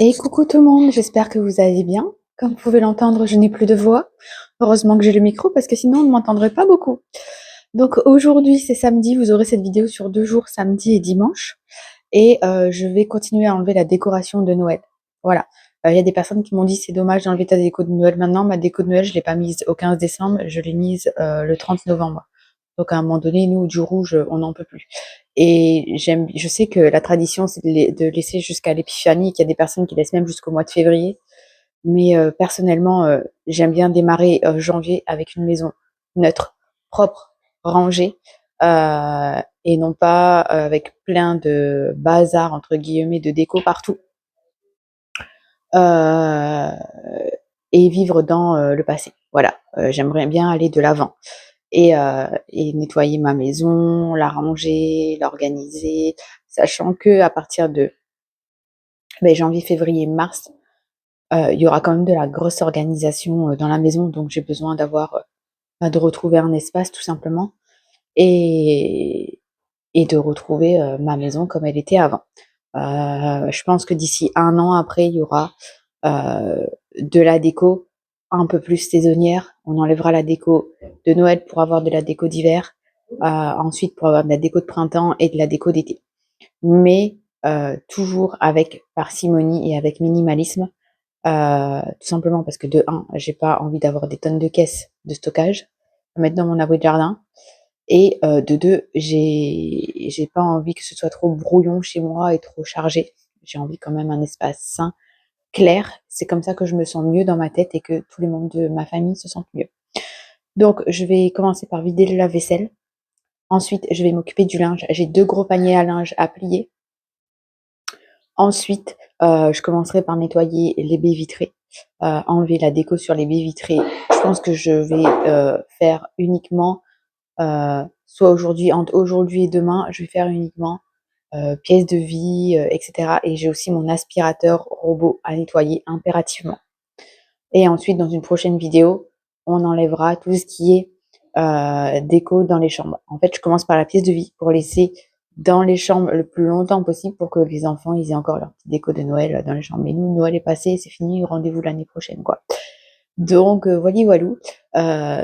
Et coucou tout le monde, j'espère que vous allez bien. Comme vous pouvez l'entendre, je n'ai plus de voix. Heureusement que j'ai le micro parce que sinon on ne m'entendrait pas beaucoup. Donc aujourd'hui c'est samedi, vous aurez cette vidéo sur 2 jours, samedi et dimanche. Et je vais continuer à enlever la décoration de Noël. Voilà. Il y a des personnes qui m'ont dit c'est dommage d'enlever ta déco de Noël maintenant. Ma déco de Noël, je ne l'ai pas mise au 15 décembre, je l'ai mise le 30 novembre. Donc à un moment donné, nous, du rouge, on n'en peut plus. Et je sais que la tradition, c'est de laisser jusqu'à l'épiphanie, qu'il y a des personnes qui laissent même jusqu'au mois de février. Mais personnellement, j'aime bien démarrer janvier avec une maison neutre, propre, rangée, et non pas avec plein de bazar, entre guillemets, de déco partout. Et vivre dans le passé. Voilà, j'aimerais bien aller de l'avant et nettoyer ma maison, la ranger, l'organiser, sachant que à partir de janvier, février, mars, il y aura quand même de la grosse organisation dans la maison, donc j'ai besoin de retrouver un espace tout simplement et, et de retrouver ma maison comme elle était avant. Je pense que d'ici 1 an après, il y aura de la déco un peu plus saisonnière. On enlèvera la déco de Noël pour avoir de la déco d'hiver, ensuite pour avoir de la déco de printemps et de la déco d'été. Mais toujours avec parcimonie et avec minimalisme, tout simplement parce que de 1, j'ai pas envie d'avoir des tonnes de caisses de stockage à mettre dans mon abri de jardin. Et de 2, j'ai pas envie que ce soit trop brouillon chez moi et trop chargé. J'ai envie quand même un espace sain, clair. C'est comme ça que je me sens mieux dans ma tête et que tous les membres de ma famille se sentent mieux. Donc je vais commencer par vider le lave-vaisselle. Ensuite, je vais m'occuper du linge. J'ai 2 gros paniers à linge à plier. Ensuite, je commencerai par nettoyer les baies vitrées, enlever la déco sur les baies vitrées. Je pense que je vais faire uniquement soit aujourd'hui, entre aujourd'hui et demain, je vais faire uniquement pièces de vie, etc. Et j'ai aussi mon aspirateur robot à nettoyer impérativement. Et ensuite, dans une prochaine vidéo, on enlèvera tout ce qui est déco dans les chambres. En fait, je commence par la pièce de vie pour laisser dans les chambres le plus longtemps possible pour que les enfants ils aient encore leur petite déco de Noël dans les chambres. Mais nous, Noël est passé, c'est fini, rendez-vous l'année prochaine, quoi. Donc, voilà, voilou,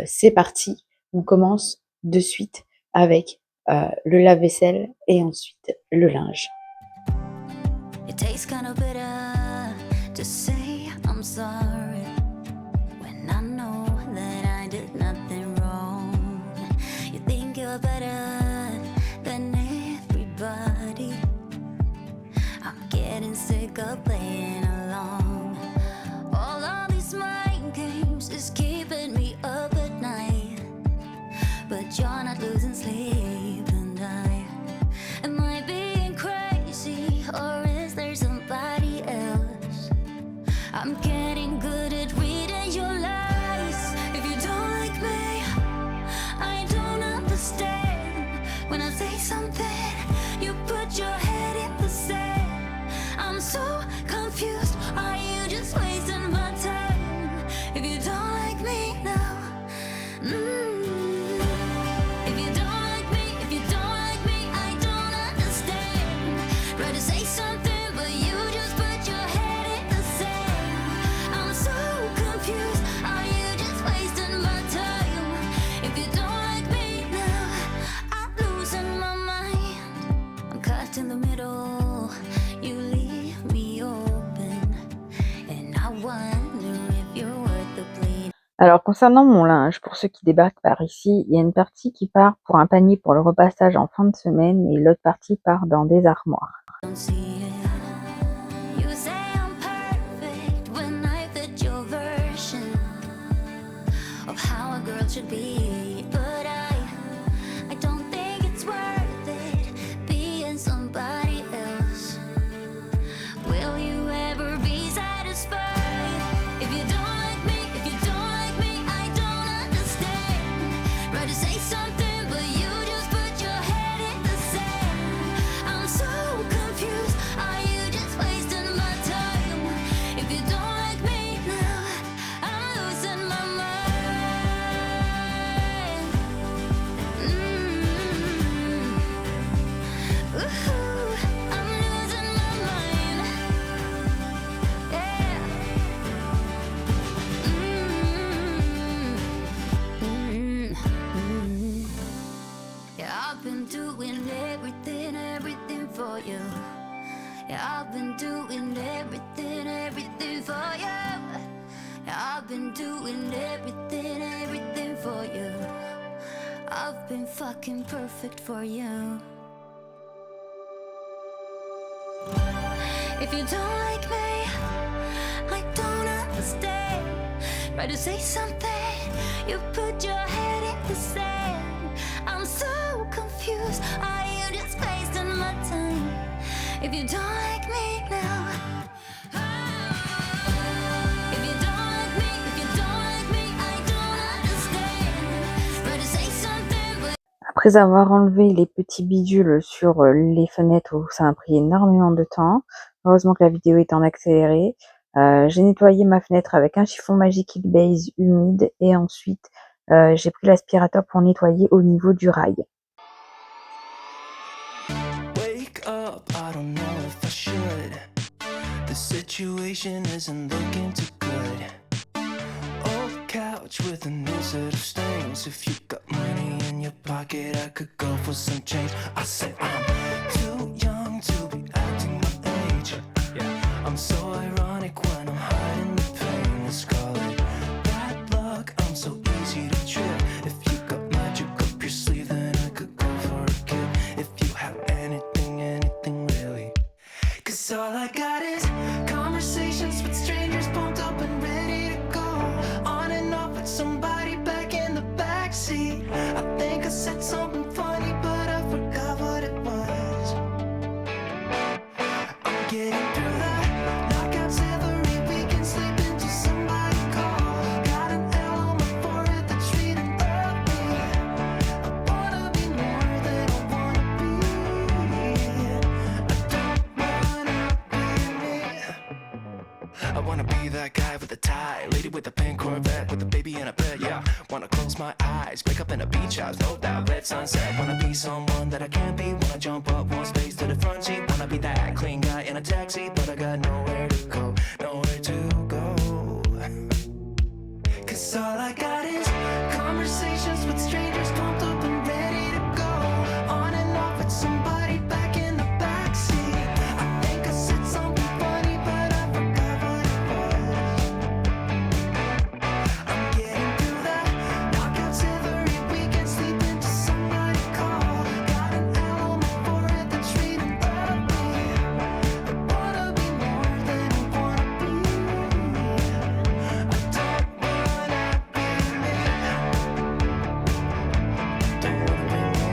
c'est parti. On commence de suite avec le lave-vaisselle et ensuite le linge. It tastes kind of bitter to say I'm sorry when I know that I did nothing wrong. You think you're better than everybody. I'm getting sick of playing along. All of these mind games is keeping me up at night, but you're not losing sleep and am I being crazy or is there somebody else? I'm getting good at reading your lies. If you don't like me, I don't understand. When I say something, you put your head in the sand. I'm so confused, are you just wasting my time? If you don't like me now, if you don't like me, if you don't like me, I don't understand. Try to say something, but you just put your head in the sand. I'm so confused, are you just wasting my time? If you don't like me now, I'm losing my mind. I'm cut in the middle, you leave me open, and I wonder if you're worth the bleed. Alors concernant mon linge, pour ceux qui débarquent par ici, il y a une partie qui part pour un panier pour le repassage en fin de semaine et l'autre partie part dans des armoires. Don't see it. You say I'm perfect when I fit your version of how a girl should be, but I don't think it's worth it being somebody else. Will you ever be satisfied? If you don't like me, if you don't like me, I don't understand. Try to say something, but you just put your head in the sand. I'm so confused, are you just wasting my time? If you don't like me now, I'm losing my mind. I've been doing everything for you. I've been fucking perfect for you. If you don't like me, I don't understand. Try to say something, you put your head in the sand. I'm so confused, are you just wasting my time? If you don't like me now, if you don't like me, if you don't like me, I don't understand. Try to say something, but Après avoir enlevé les petits bidules sur les fenêtres où ça a pris énormément de temps, heureusement que la vidéo est en accéléré, j'ai nettoyé ma fenêtre avec un chiffon Magic Base humide et ensuite j'ai pris l'aspirateur pour nettoyer au niveau du rail. Wake up, I don't know if I should. The situation isn't looking too good. Old couch with a new set of stains. If you got money in your pocket, I could go for some change. I say I'm too young to be acting my age. I'm so ironic when I'm hiding the pain. Let's call it bad luck, I'm so easy to trip. If you got magic up your sleeve, then I could go for a kid. If you have anything really. Cause all I got is conversations with strangers, pumped up and ready to go. On and off with somebody back in the backseat. I think I said something funny, but I forgot what it was. I'm getting through the knockouts every weekend, sleeping till somebody call. Got an L on my forehead that's reading of me. I wanna be more than I wanna be. I wanna be that guy with a tie, lady with a pink Corvette, with a baby in a bed, yeah. Wanna close my eyes, wake up in a beach house, no doubt, red sunset. Wanna be someone that I can't be, wanna jump up one space to the front seat. Wanna be that clean guy in a taxi, but I got nowhere to go, nowhere to go. Cause all I got is conversations with strangers, pumped up and ready to go. On and off with somebody back in the backseat. I think I said something funny, but I forgot what it was. I'm getting through the knockouts every weekend, sleeping till somebody call. Got an L on my forehead that's reading of me. I wanna be more than I wanna be. I don't wanna be me. Don't wanna be me.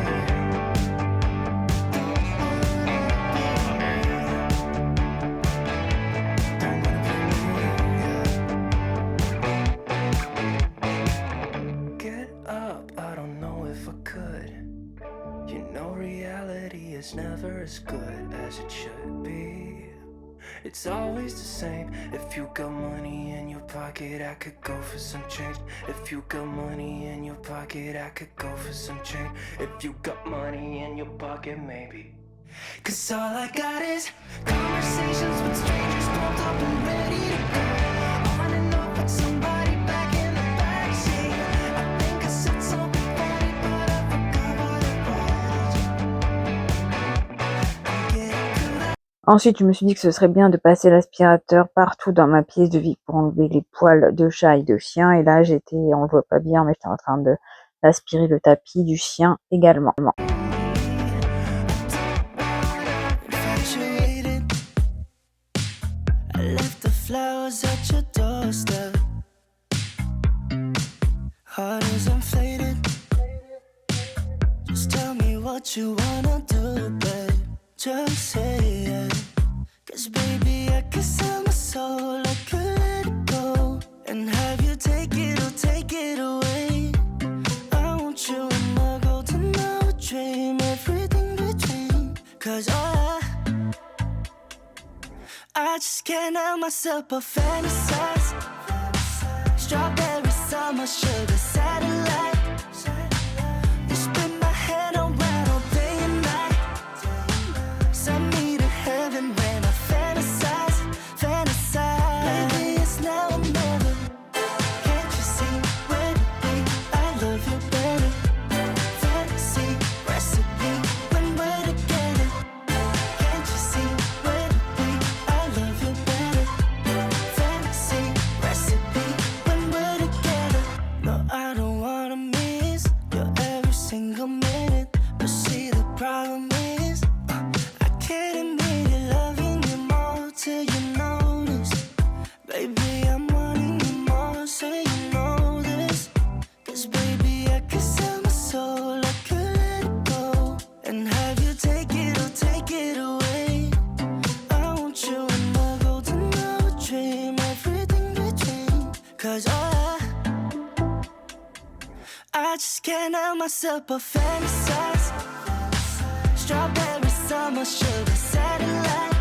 Get up, I don't know if I could. You know reality is never as good as it should be. It's always the same. If you got money in your pocket, I could go for some change. If you got money in your pocket, I could go for some change. If you got money in your pocket, maybe. Cause all I got is conversations with strangers, pumped up and ready to go. On and off with somebody back in the backseat. I think I said something funny, but I forgot what it was. I'm getting through the Ensuite, je me suis dit que ce serait bien de passer l'aspirateur partout dans ma pièce de vie pour enlever les poils de chat et de chien. Et là, on le voit pas bien, mais j'étais en train d'aspirer le tapis du chien également. infatuated. I left the flowers at your doorstep. Heart is inflated. Just tell me what you wanna do, babe. Just say it. Cause baby, I can sell my soul, I could let it go. And have you take it or take it away. I want you in my golden hour dream, everything between. Cause I just can't help myself but fantasize. Strawberry summer, sugar satellite. You spin my head around all day and night. Send me to heaven when I fantasize. Baby, it's now or never. Can't you see when I love you better? Fantasy recipe when we're together. Can't you see when I love you better? Fantasy recipe when 'Cause I just can't help myself but fantasize. Strawberry summer sugar satellite.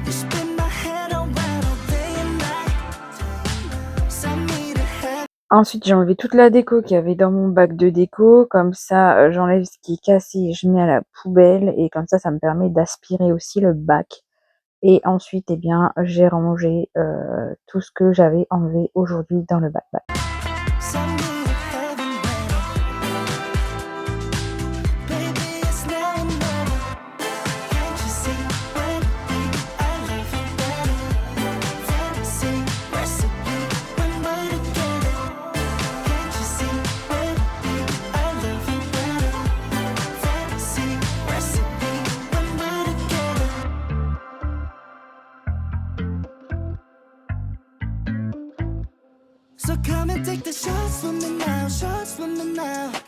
You spin my head around all day and night. Send me to heaven. Ensuite, j'ai enlevé toute la déco qu'il y avait dans mon bac de déco. Comme ça, j'enlève ce qui est cassé, je mets à la poubelle et comme ça me permet d'aspirer aussi le bac. Et ensuite, eh bien, j'ai rangé tout ce que j'avais enlevé aujourd'hui dans le bac. Send me to heaven, baby, it's now or never. Can't you see when I love you better? Fantasy recipe when we're together. Can't you see when I love you better? Fantasy recipe when we're together. So come and take the shots with me now,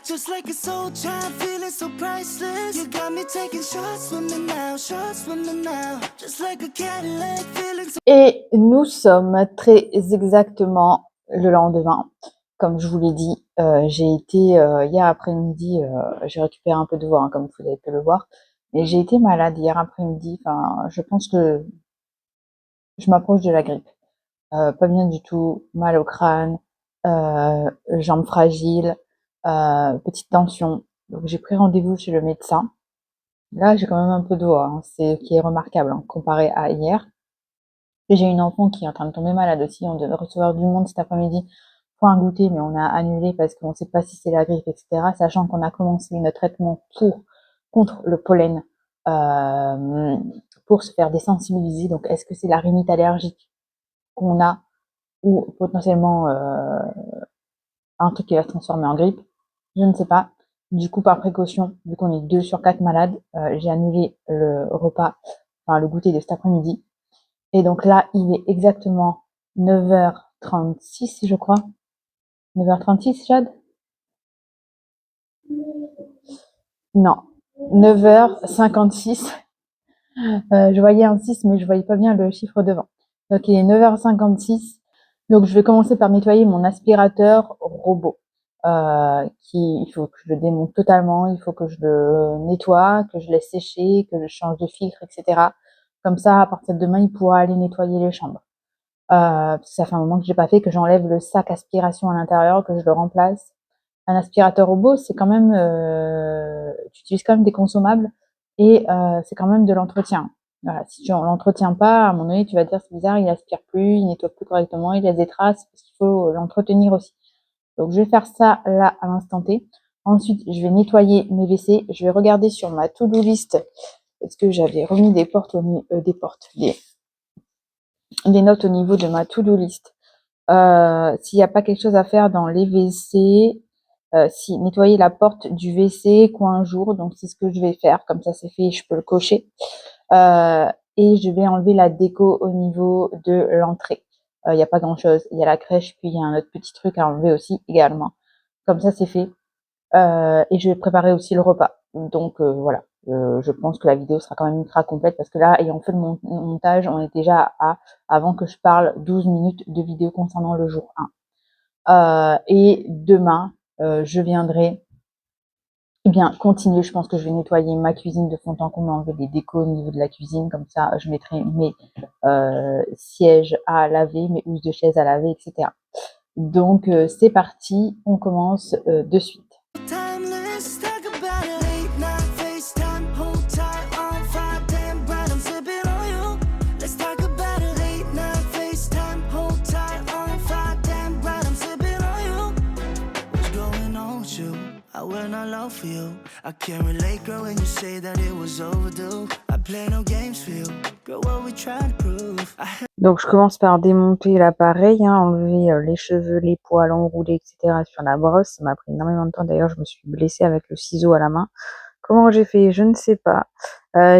just like a soul child, feeling so priceless. You got me taking shots with me now, just like a Cadillac, feeling so. Et nous sommes très exactement le lendemain. Comme je vous l'ai dit, j'ai été hier après-midi, j'ai récupéré un peu de voix, hein, comme vous avez pu le voir, mais j'ai été malade hier après-midi. Enfin, je pense que je m'approche de la grippe. Pas bien du tout, mal au crâne, jambes fragiles, petite tension. Donc j'ai pris rendez-vous chez le médecin. Là, j'ai quand même un peu de voix, hein, c'est qui est remarquable, hein, comparé à hier. Et j'ai une enfant qui est en train de tomber malade aussi. On devait recevoir du monde cet après-midi pour un goûter, mais on a annulé parce qu'on ne sait pas si c'est la grippe, etc. Sachant qu'on a commencé notre traitement contre le pollen pour se faire désensibiliser. Donc, est-ce que c'est la rhinite allergique qu'on a ou potentiellement un truc qui va se transformer en grippe? Je ne sais pas. Du coup, par précaution, vu qu'on est 2 sur 4 malades, j'ai annulé le repas, enfin le goûter de cet après-midi. Et donc là, il est exactement 9h36, je crois. 9h36, Jade? Non, 9h56. Je voyais un 6, mais je voyais pas bien le chiffre devant. Donc il est 9h56. Donc je vais commencer par nettoyer mon aspirateur robot. Il faut que je le démonte totalement, il faut que je le nettoie, que je laisse sécher, que je change de filtre, etc. Comme ça, à partir de demain, il pourra aller nettoyer les chambres. Parce que ça fait un moment que j'ai pas fait, que j'enlève le sac aspiration à l'intérieur, que je le remplace. Un aspirateur robot, c'est quand même, tu utilises quand même des consommables et c'est quand même de l'entretien. Voilà, si tu l'entretiens pas, à un moment donné, tu vas te dire c'est bizarre, il aspire plus, il nettoie plus correctement, il laisse des traces, parce qu'il faut l'entretenir aussi. Donc je vais faire ça là à l'instant T. Ensuite, je vais nettoyer mes WC. Je vais regarder sur ma to-do list parce que j'avais remis des notes au niveau de ma to-do list. S'il n'y a pas quelque chose à faire dans les WC, si nettoyer la porte du WC coin jour, donc c'est ce que je vais faire, comme ça c'est fait, je peux le cocher. Et je vais enlever la déco au niveau de l'entrée. Il n'y a pas grand chose, il y a la crèche, puis il y a un autre petit truc à enlever aussi également. Comme ça c'est fait. Et je vais préparer aussi le repas. Donc voilà, je pense que la vidéo sera quand même ultra complète parce que là, ayant fait le montage, on est déjà avant que je parle, 12 minutes de vidéo concernant le jour 1. Et demain, je viendrai continuer. Je pense que je vais nettoyer ma cuisine de fond en comble, enlever les décos au niveau de la cuisine. Comme ça, je mettrai mes sièges à laver, mes housses de chaise à laver, etc. Donc c'est parti, on commence de suite. Timeless, talk about it. Late night FaceTime, hold tight on fire, damn bright, I'm sipping on you. Let's talk about it. Late night FaceTime, hold tight on fire, damn bright, I'm sipping on you. What's going on with you? I will not love for you. I can't relate, girl, when you say that it was overdue. I play no games for you, girl, what we trying to prove. Donc je commence par démonter l'appareil, hein, enlever les cheveux, les poils enroulés, etc. sur la brosse. Ça m'a pris énormément de temps. D'ailleurs, je me suis blessée avec le ciseau à la main. Comment j'ai fait? Je ne sais pas.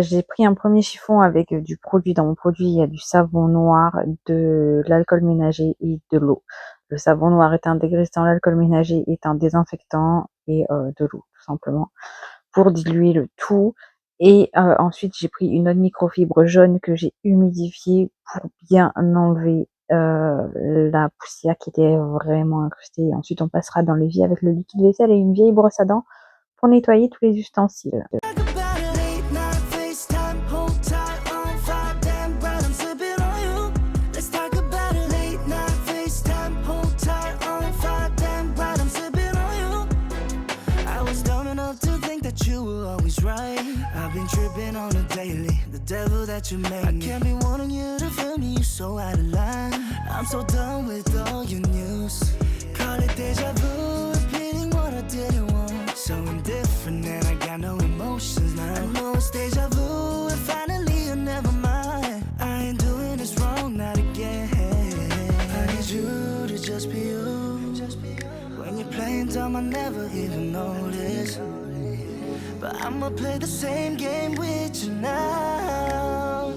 J'ai pris un premier chiffon avec du produit. Dans mon produit, il y a du savon noir, de l'alcool ménager et de l'eau. Le savon noir est un dégristant, l'alcool ménager est un désinfectant et de l'eau, tout simplement, pour diluer le tout. Et ensuite, j'ai pris une autre microfibre jaune que j'ai humidifiée pour bien enlever la poussière qui était vraiment incrustée. Et ensuite, on passera dans l'évier avec le liquide vaisselle et une vieille brosse à dents pour nettoyer tous les ustensiles. I've been tripping on a daily, the devil that you made me. I can't be wanting you to feel me, you so out of line. I'm so done with all your news. Call it deja vu, repeating what I didn't want. So indifferent and I got no emotions now. I know it's deja vu and finally you're never mind. I ain't doing this wrong, not again. I need you to just be you. When you're playing dumb, I never even notice. But I'ma play the same game with you now.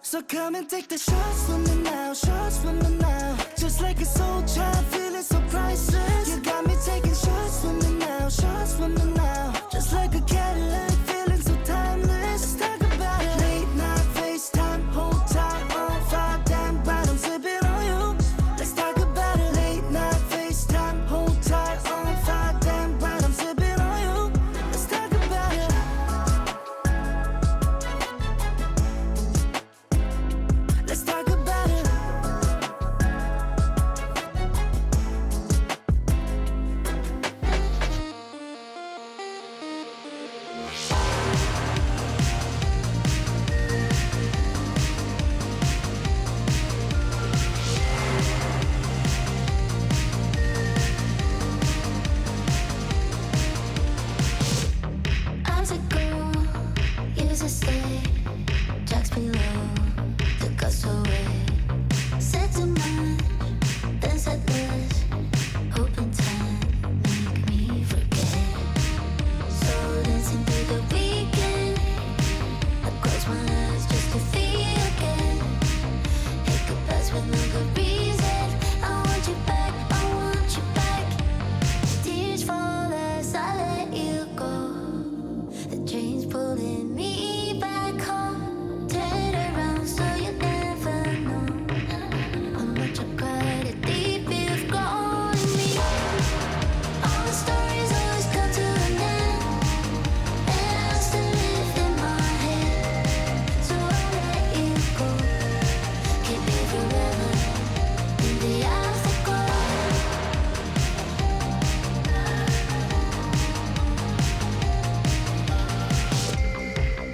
So come and take the shots from me now, shots from me now. Just like a soul child, feeling so priceless. You got me taking shots from me now, shots from me now. Just like a Cadillac, feeling so timeless. Let's talk about it. Late night FaceTime, hold tight on fire, damn right I'm sipping on you. Let's talk about it. Late night FaceTime, hold tight on fire, damn right I'm sipping on you. Let's talk about it. Let's talk about it. I'm to go, use a stay, tracks below, took us away. Said too much, then said less, hoping time make me forget. So dancing through the weekend, I close my eyes just to feel again. Hit the bus with no good reason. I want you back, I want you back. Tears fall as I let you go. The train's pulling me back home. Turn around so you never know how much I cried, how deep you've grown in me. All the stories always come to an end, and I still live in my head. So I let you go. Can't be forever in the afterglow.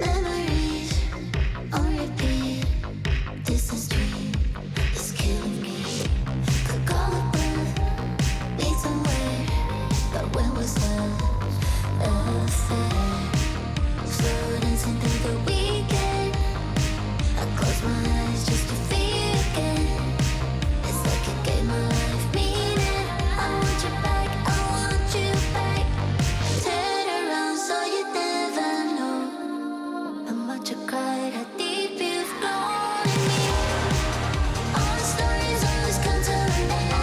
Memories on repeat. Distance dream is killing me. Could call it birth, need somewhere, but when was love affair? Slow dancing through the weekend. I close my eyes just to feel again. It's like it gave my life meaning. I want you back, I want you back. Turn around so you never know how much I cried, how deep you've grown in me. All the stories always come to an end,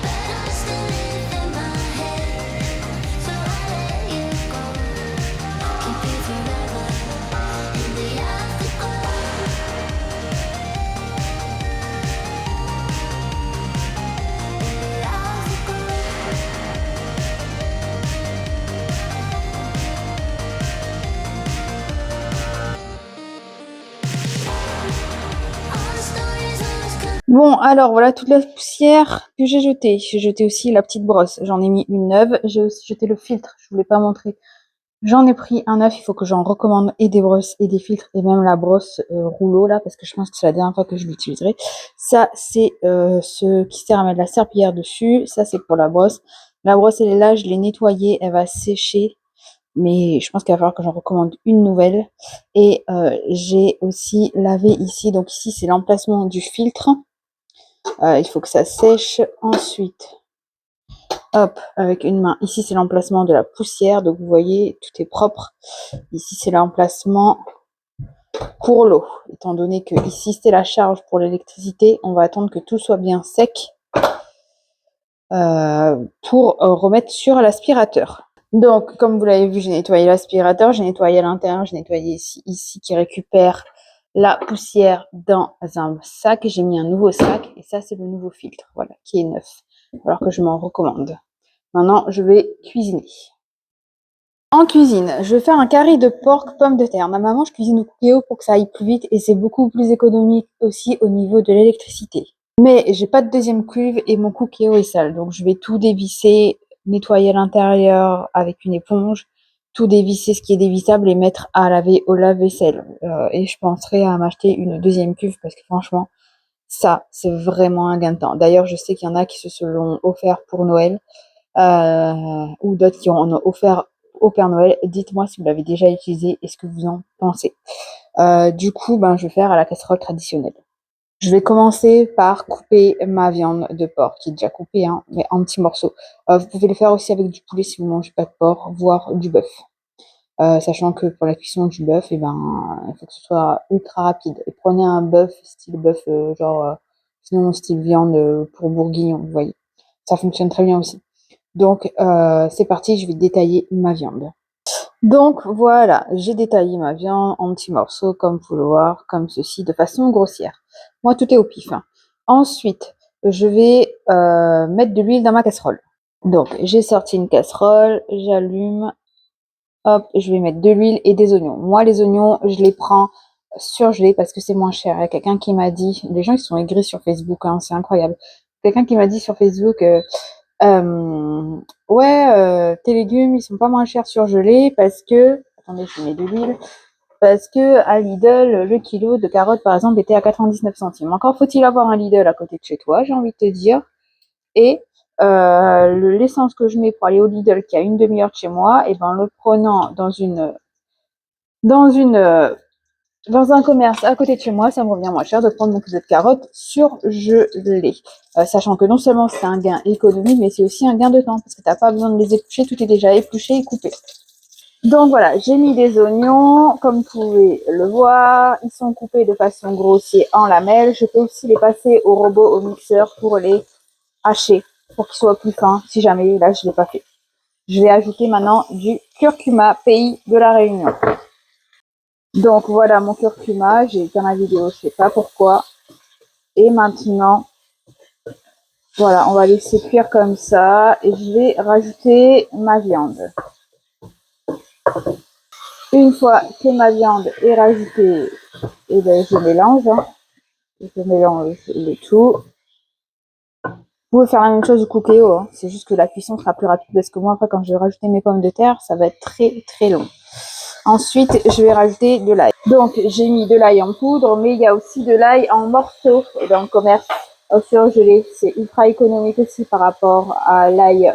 but I still live in my head. So I let you go. Can't be forever in the afterglow. In the afterglow. All the stories always come. Bon, alors voilà toute la poussière que j'ai jetée. J'ai jeté aussi la petite brosse. J'en ai mis une neuve. J'ai aussi jeté le filtre. Je voulais pas montrer. J'en ai pris un neuf. Il faut que j'en recommande et des brosses et des filtres et même la brosse rouleau là parce que je pense que c'est la dernière fois que je l'utiliserai. Ça c'est ce qui sert à mettre la serpillière dessus. Ça c'est pour la brosse. La brosse elle est là. Je l'ai nettoyée. Elle va sécher. Mais je pense qu'il va falloir que j'en recommande une nouvelle. Et j'ai aussi lavé ici. Donc ici c'est l'emplacement du filtre. Il faut que ça sèche. Ensuite, hop, avec une main. Ici, c'est l'emplacement de la poussière. Donc, vous voyez, tout est propre. Ici, c'est l'emplacement pour l'eau. Étant donné que ici, c'est la charge pour l'électricité, on va attendre que tout soit bien sec pour remettre sur l'aspirateur. Donc, comme vous l'avez vu, j'ai nettoyé l'aspirateur, j'ai nettoyé à l'intérieur, j'ai nettoyé ici qui récupère la poussière dans un sac. J'ai mis un nouveau sac et ça, c'est le nouveau filtre, voilà, qui est neuf. Alors que je m'en recommande. Maintenant, je vais cuisiner. En cuisine, je vais faire un curry de porc pomme de terre. Normalement, je cuisine au cookéo pour que ça aille plus vite et c'est beaucoup plus économique aussi au niveau de l'électricité. Mais j'ai pas de deuxième cuve et mon cookéo est sale. Donc, je vais tout dévisser, nettoyer l'intérieur avec une éponge, tout dévisser ce qui est dévissable et mettre à laver au lave-vaisselle. Et je penserai à m'acheter une deuxième cuve parce que franchement, ça, c'est vraiment un gain de temps. D'ailleurs, je sais qu'il y en a qui se l'ont offert pour Noël ou d'autres qui en ont offert au Père Noël. Dites-moi si vous l'avez déjà utilisé et ce que vous en pensez. Du coup, je vais faire à la casserole traditionnelle. Je vais commencer par couper ma viande de porc, qui est déjà coupée, hein, mais en petits morceaux. Vous pouvez le faire aussi avec du poulet si vous ne mangez pas de porc, voire du bœuf. Sachant que pour la cuisson du bœuf, il faut que ce soit ultra rapide. Et prenez un bœuf, style bœuf, sinon style viande pour bourguignon, vous voyez. Ça fonctionne très bien aussi. Donc, c'est parti, je vais détailler ma viande. Donc, voilà, j'ai détaillé ma viande en petits morceaux, comme vous le voyez, comme ceci, de façon grossière. Moi, tout est au pif, hein. Ensuite, je vais mettre de l'huile dans ma casserole. Donc, j'ai sorti une casserole, j'allume, hop, je vais mettre de l'huile et des oignons. Moi, les oignons, je les prends surgelés parce que c'est moins cher. Il y a quelqu'un qui m'a dit, les gens ils sont aigris sur Facebook, hein, c'est incroyable. Quelqu'un qui m'a dit sur Facebook, ouais, tes légumes, ils sont pas moins chers surgelés parce que, attendez, je mets de l'huile, parce que à Lidl, le kilo de carottes, par exemple, était à 99 centimes. Encore faut-il avoir un Lidl à côté de chez toi, j'ai envie de te dire. Et l'essence que je mets pour aller au Lidl, qui a une demi-heure de chez moi, et ben, le prenant dans une, dans un commerce à côté de chez moi, ça me revient moins cher de prendre mon kilo de carottes surgelées. Sachant que non seulement c'est un gain économique, mais c'est aussi un gain de temps, parce que t'as pas besoin de les éplucher, tout est déjà épluché et coupé. Donc voilà, j'ai mis des oignons, comme vous pouvez le voir, ils sont coupés de façon grossière en lamelles. Je peux aussi les passer au robot, au mixeur, pour les hacher, pour qu'ils soient plus fins, si jamais, là je l'ai pas fait. Je vais ajouter maintenant du curcuma, pays de la Réunion. Donc voilà mon curcuma, j'ai éteint la vidéo, je sais pas pourquoi. Et maintenant, voilà, on va laisser cuire comme ça et je vais rajouter ma viande. Une fois que ma viande est rajoutée, et ben je mélange, hein. Je mélange le tout. Vous pouvez faire la même chose du cookéo, hein. C'est juste que la cuisson sera plus rapide parce que moi après quand je vais rajouter mes pommes de terre, ça va être très très long. Ensuite, je vais rajouter de l'ail. Donc, j'ai mis de l'ail en poudre, mais il y a aussi de l'ail en morceaux dans le commerce surgelé. C'est ultra économique aussi par rapport à l'ail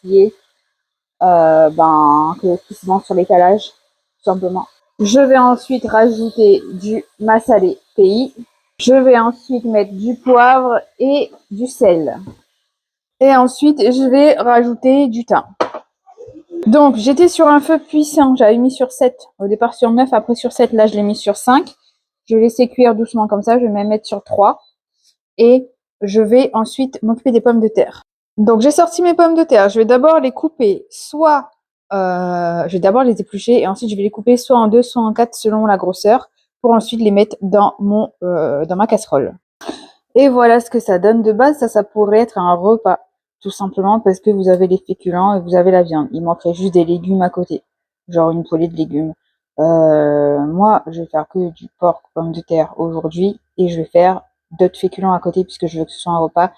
qui est qui se vend sur l'étalage, tout simplement. Je vais ensuite rajouter du massalé pays. Je vais ensuite mettre du poivre et du sel. Et ensuite, je vais rajouter du thym. Donc, j'étais sur un feu puissant. J'avais mis sur 7. Au départ sur 9, après sur 7. Là, je l'ai mis sur 5. Je vais laisser cuire doucement comme ça. Je vais même mettre sur 3. Et je vais ensuite m'occuper des pommes de terre. Donc, j'ai sorti mes pommes de terre. Je vais d'abord les couper. Je vais d'abord les éplucher. Et ensuite, je vais les couper soit en 2, soit en 4 selon la grosseur. Pour ensuite les mettre dans ma casserole. Et voilà ce que ça donne. De base, ça pourrait être un repas. Tout simplement parce que vous avez les féculents et vous avez la viande. Il manquerait juste des légumes à côté. Genre une poêlée de légumes. Moi, je vais faire que du porc, pommes de terre aujourd'hui. Et je vais faire d'autres féculents à côté puisque je veux que ce soit un repas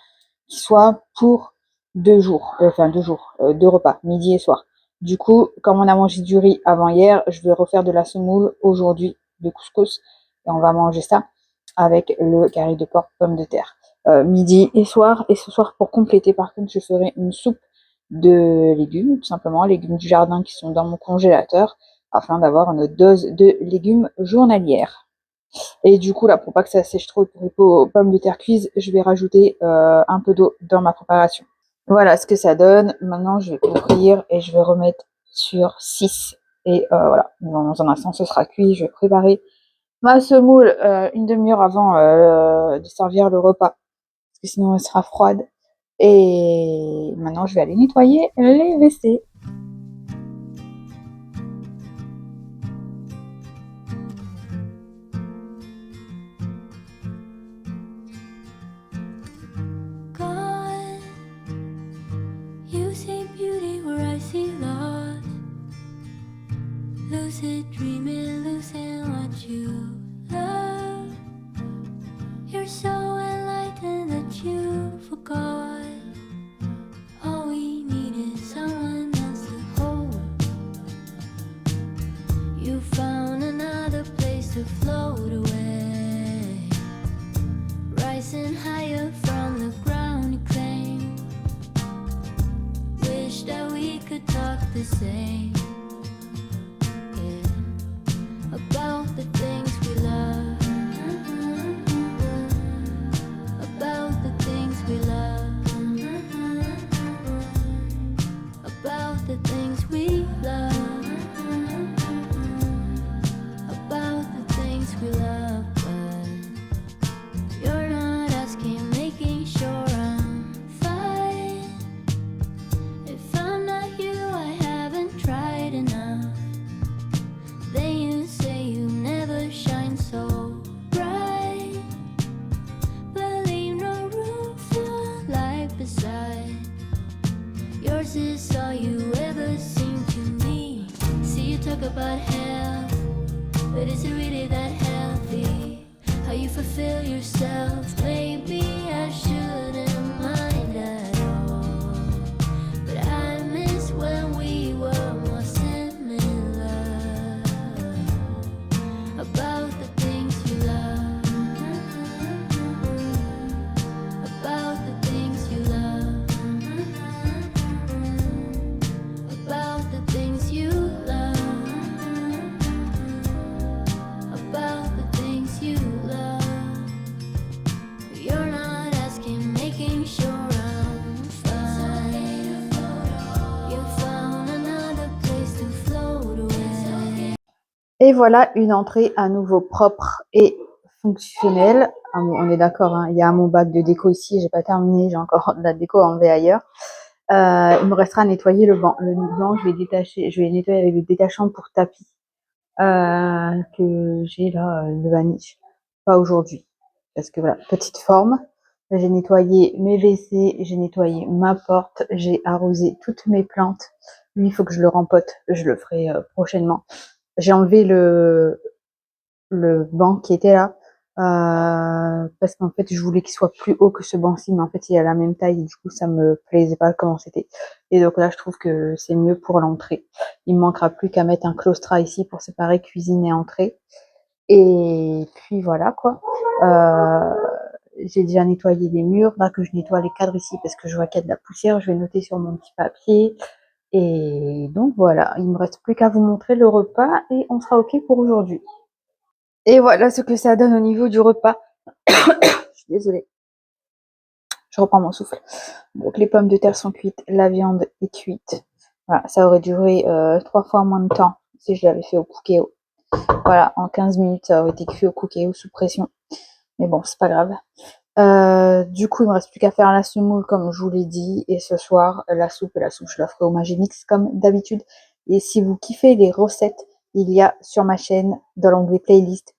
qui soit pour 2 jours. 2 repas, midi et soir. Du coup, comme on a mangé du riz avant hier, je vais refaire de la semoule aujourd'hui, de couscous. Et on va manger ça avec le curry de porc, pommes de terre. Midi et soir. Et ce soir, pour compléter, par contre, je ferai une soupe de légumes, tout simplement, légumes du jardin qui sont dans mon congélateur, afin d'avoir une dose de légumes journalière. Et du coup, là, pour pas que ça sèche trop pour les pommes de terre cuises, je vais rajouter un peu d'eau dans ma préparation. Voilà ce que ça donne. Maintenant, je vais couvrir et je vais remettre sur 6. Et voilà, dans un instant, ce sera cuit. Je vais préparer ma semoule une demi-heure avant de servir le repas, parce que sinon elle sera froide. Et maintenant, je vais aller nettoyer les WC. lucid dreaming, losing what you love. You're so enlightened that you forgot. All we need is someone else to hold. You found another place to float away, rising higher from the ground you claim. Wish that we could talk the same, yeah, about the things we love, about the things we love, about the things we love, about the things we love. But you're not asking, making sure I'm fine. If I'm not you, I haven't tried enough. Then you say you never shine so bright, but leave no room for life beside. Yours is all you ever seem to me. See you talk about health, but is it really that healthy? How you fulfill yourself? Maybe I shouldn't mind at all, but I miss when we were more similar. About the things you love, about the things you love, about the things you love, about the things you love. You're not asking, making sure I'm fine. You found another place to float away. Et voilà une entrée à nouveau propre et fonctionnelle. On est d'accord, hein, il y a mon bac de déco ici, j'ai pas terminé, j'ai encore de la déco à enlever ailleurs. Il me restera à nettoyer le banc. Le banc, je vais détacher, je vais nettoyer avec le détachant pour tapis que j'ai là de vanille. Pas aujourd'hui, parce que voilà, petite forme. J'ai nettoyé mes WC, j'ai nettoyé ma porte, j'ai arrosé toutes mes plantes. Lui, il faut que je le rempote, je le ferai prochainement. J'ai enlevé le banc qui était là parce qu'en fait je voulais qu'il soit plus haut que ce banc-ci, mais en fait il est à la même taille et du coup ça me plaisait pas comment c'était. Et donc là je trouve que c'est mieux pour l'entrée. Il me manquera plus qu'à mettre un claustrat ici pour séparer cuisine et entrée. Et puis voilà quoi. J'ai déjà nettoyé les murs, là que je nettoie les cadres ici parce que je vois qu'il y a de la poussière, je vais noter sur mon petit papier. Et donc voilà, il me reste plus qu'à vous montrer le repas et on sera ok pour aujourd'hui. Et voilà ce que ça donne au niveau du repas. Je suis désolée. Je reprends mon souffle. Donc les pommes de terre sont cuites, la viande est cuite. Voilà, ça aurait duré 3 fois moins de temps si je l'avais fait au Cookéo. Voilà, en 15 minutes, ça aurait été cuit au Cookéo sous pression. Mais bon, c'est pas grave. Du coup, il me reste plus qu'à faire la semoule comme je vous l'ai dit. Et ce soir, la soupe, je la ferai au Magimix comme d'habitude. Et si vous kiffez les recettes, il y a sur ma chaîne, dans l'onglet playlist,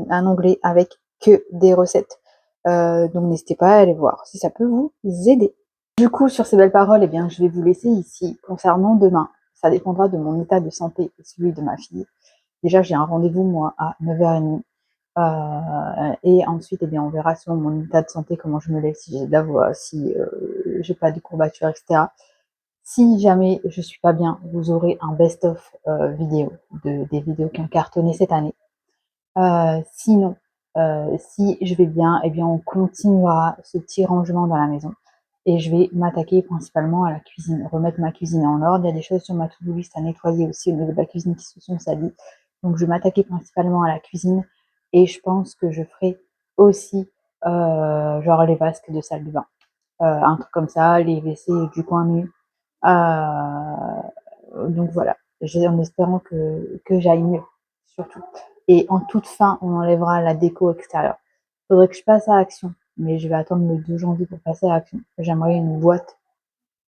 un onglet avec que des recettes. Donc n'hésitez pas à aller voir si ça peut vous aider. Du coup, sur ces belles paroles, eh bien, je vais vous laisser ici. Concernant demain, ça dépendra de mon état de santé et celui de ma fille. Déjà, j'ai un rendez-vous, moi, à 9h30. Et ensuite, eh bien, on verra selon mon état de santé comment je me lève, si j'ai de la voix, si j'ai pas de courbatures, etc. Si jamais je suis pas bien, vous aurez un best-of vidéo des vidéos qui ont cartonné cette année. Sinon, si je vais bien, eh bien, on continuera ce petit rangement dans la maison. Et je vais m'attaquer principalement à la cuisine, remettre ma cuisine en ordre. Il y a des choses sur ma to-do list à nettoyer aussi au niveau de la cuisine qui se sont salies. Donc, je vais m'attaquer principalement à la cuisine. Et je pense que je ferai aussi, genre les vasques de salle de bain. Un truc comme ça, les WC du coin nu. Donc voilà, en espérant que j'aille mieux, surtout. Et en toute fin, on enlèvera la déco extérieure. Il faudrait que je passe à Action, mais je vais attendre le 2 janvier pour passer à Action. J'aimerais une boîte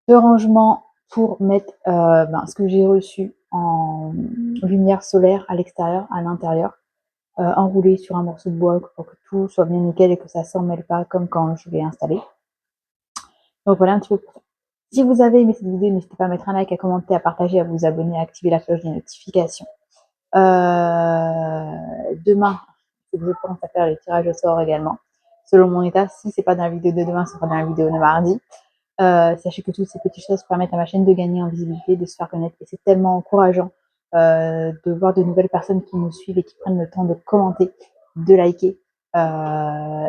de rangement pour mettre ce que j'ai reçu en lumière solaire à l'extérieur, à l'intérieur, enroulé sur un morceau de bois pour que tout soit bien nickel et que ça ne s'en mêle pas comme quand je l'ai installé. Donc voilà un petit peu pour ça. Si vous avez aimé cette vidéo, n'hésitez pas à mettre un like, à commenter, à partager, à vous abonner, à activer la cloche des notifications. Demain, il faut que je pense à faire les tirages au sort également. Selon mon état, si c'est pas dans la vidéo de demain, ce sera dans la vidéo de mardi. Sachez que toutes ces petites choses permettent à ma chaîne de gagner en visibilité, de se faire connaître. Et c'est tellement encourageant de voir de nouvelles personnes qui nous suivent et qui prennent le temps de commenter, de liker,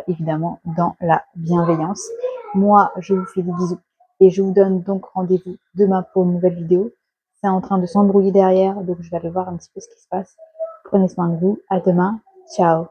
évidemment dans la bienveillance. Moi, je vous fais des bisous et je vous donne donc rendez-vous demain pour une nouvelle vidéo. C'est en train de s'embrouiller derrière, donc je vais aller voir un petit peu ce qui se passe. Prenez soin de vous. À demain. Ciao.